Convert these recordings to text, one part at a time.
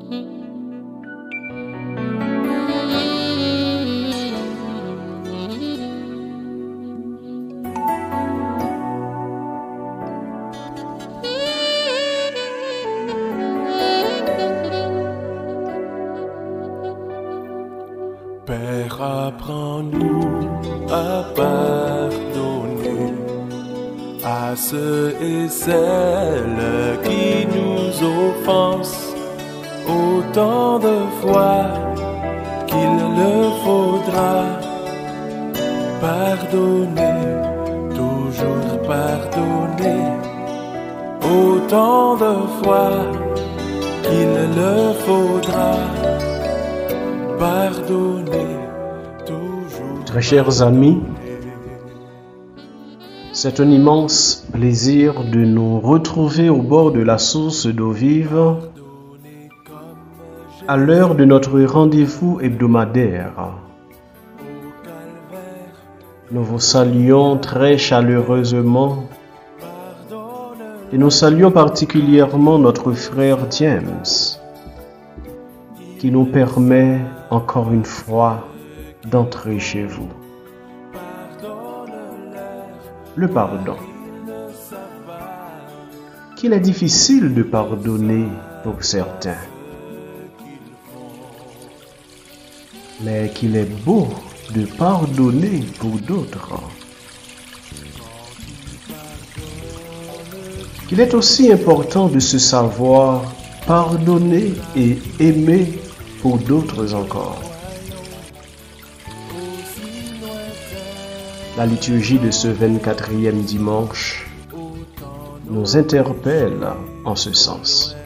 Père, apprends-nous à pardonner à ceux et celles qui nous offensent autant de fois qu'il le faudra. Pardonner, toujours pardonner, autant de fois qu'il le faudra. Pardonner, toujours. Très chers amis, c'est un immense plaisir de nous retrouver au bord de la source d'eau vive à l'heure de notre rendez-vous hebdomadaire. Nous vous saluons très chaleureusement et nous saluons particulièrement notre frère James qui nous permet encore une fois d'entrer chez vous. Le pardon. Qu'il est difficile de pardonner pour certains, mais qu'il est beau de pardonner pour d'autres. Qu'il est aussi important de se savoir pardonner et aimer pour d'autres encore. La liturgie de ce 24e dimanche nous interpelle en ce sens.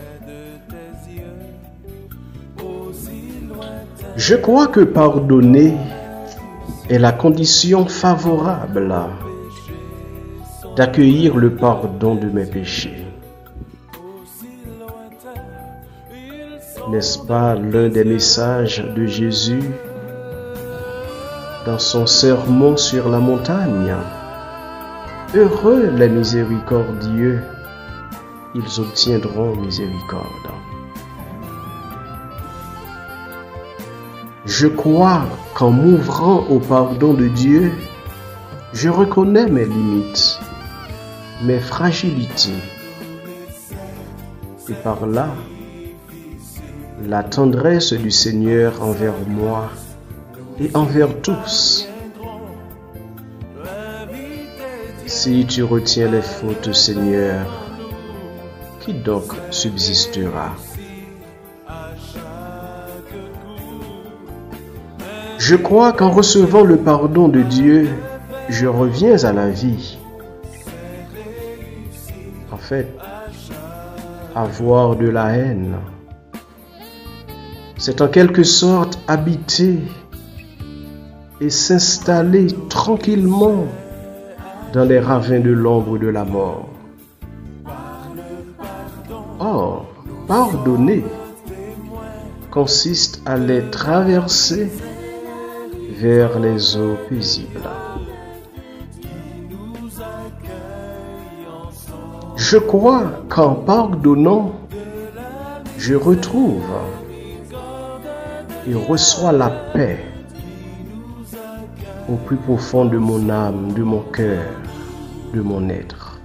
Je crois que pardonner est la condition favorable d'accueillir le pardon de mes péchés. N'est-ce pas l'un des messages de Jésus dans son sermon sur la montagne? Heureux les miséricordieux, ils obtiendront miséricorde. Je crois qu'en m'ouvrant au pardon de Dieu, je reconnais mes limites, mes fragilités, et par là, la tendresse du Seigneur envers moi et envers tous. Si tu retiens les fautes, Seigneur, qui donc subsistera? Je crois qu'en recevant le pardon de Dieu, je reviens à la vie. En fait, avoir de la haine, c'est en quelque sorte habiter et s'installer tranquillement dans les ravins de l'ombre de la mort. Or, pardonner consiste à les traverser vers les eaux paisibles. Je crois qu'en pardonnant, je retrouve et reçois la paix au plus profond de mon âme, de mon cœur, de mon être.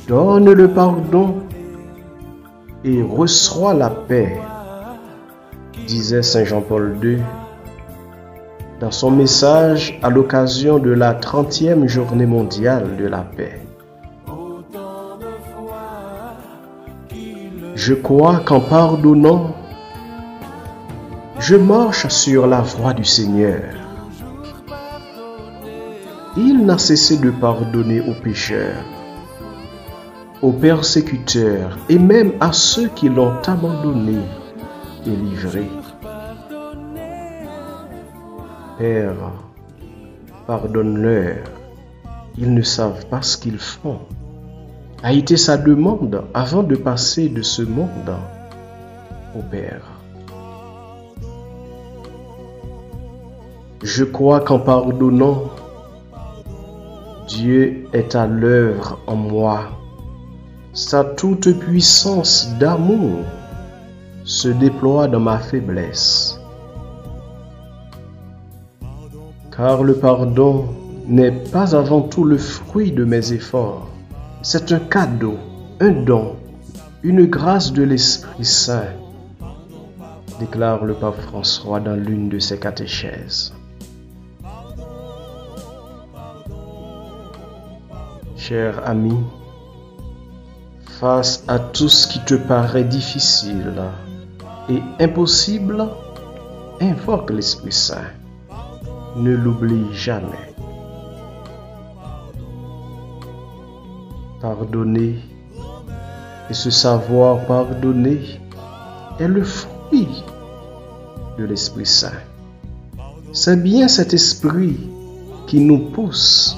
Donne le pardon et reçois la paix, disait Saint Jean-Paul II dans son message à l'occasion de la 30e journée mondiale de la paix. Je crois qu'en pardonnant, je marche sur la voie du Seigneur. Il n'a cessé de pardonner aux pécheurs, aux persécuteurs et même à ceux qui l'ont abandonné et livré. Père, pardonne-leur, ils ne savent pas ce qu'ils font, a été sa demande avant de passer de ce monde au Père. Je crois qu'en pardonnant, Dieu est à l'œuvre en moi Sa toute puissance d'amour se déploie dans ma faiblesse. Car le pardon n'est pas avant tout le fruit de mes efforts. C'est un cadeau, un don, une grâce de l'Esprit Saint, déclare le pape François dans l'une de ses catéchèses. Cher ami, face à tout ce qui te paraît difficile et impossible, invoque l'Esprit Saint. Ne l'oublie jamais. Pardonner et se savoir pardonner est le fruit de l'Esprit Saint. C'est bien cet esprit qui nous pousse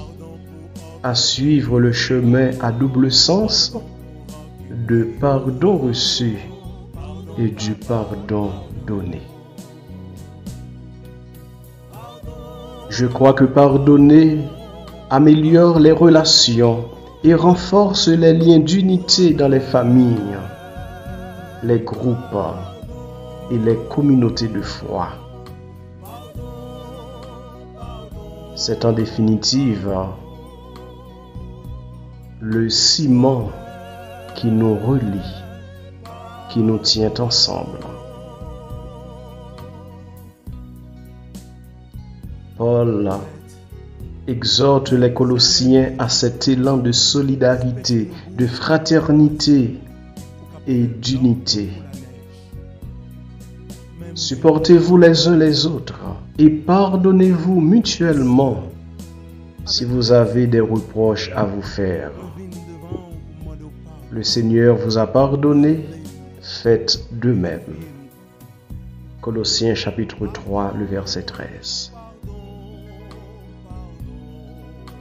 à suivre le chemin à double sens de pardon reçu et du pardon donné. Je crois que pardonner améliore les relations et renforce les liens d'unité dans les familles, les groupes et les communautés de foi. C'est en définitive le ciment qui nous relie, qui nous tient ensemble. Paul exhorte les Colossiens à cet élan de solidarité, de fraternité et d'unité. Supportez-vous les uns les autres et pardonnez-vous mutuellement si vous avez des reproches à vous faire. Le Seigneur vous a pardonné, faites de même. Colossiens chapitre 3, le verset 13.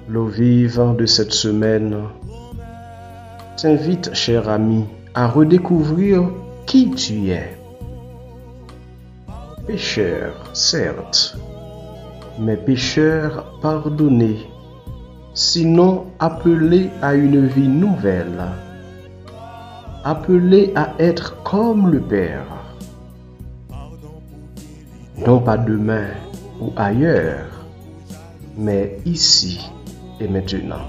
L'eau vive de cette semaine t'invite, cher ami, à redécouvrir qui tu es. Pécheur, certes, mais pécheur pardonné, sinon appelé à une vie nouvelle, appelé à être comme le Père, non pas demain ou ailleurs, mais ici et maintenant.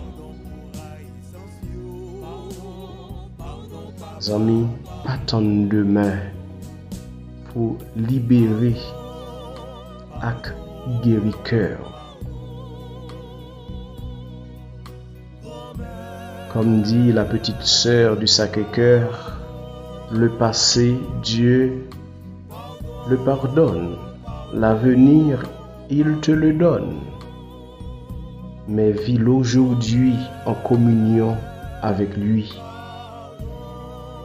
Amis, pas tant demain pour libérer et guérir cœur. Comme dit la petite sœur du Sacré-Cœur, le passé, Dieu le pardonne, l'avenir, il te le donne. Mais vis l'aujourd'hui en communion avec lui.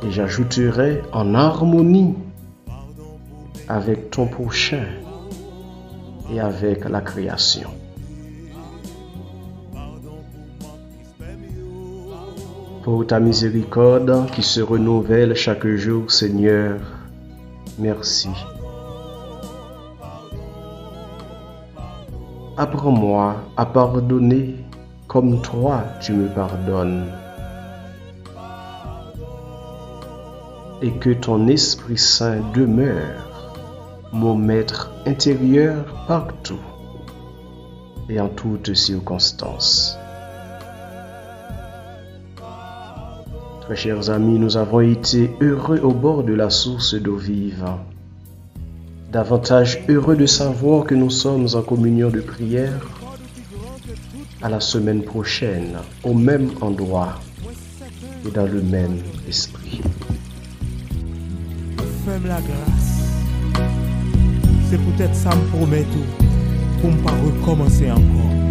Et j'ajouterai en harmonie avec ton prochain et avec la création. Pour ta miséricorde qui se renouvelle chaque jour, Seigneur, merci. Apprends-moi à pardonner comme toi tu me pardonnes. Et que ton Esprit Saint demeure, mon maître intérieur partout et en toutes circonstances. Très chers amis, nous avons été heureux au bord de la source d'eau vive. Davantage heureux de savoir que nous sommes en communion de prière. À la semaine prochaine, au même endroit et dans le même esprit. Fais-moi la grâce. C'est peut-être ça me promet tout pour ne pas recommencer encore.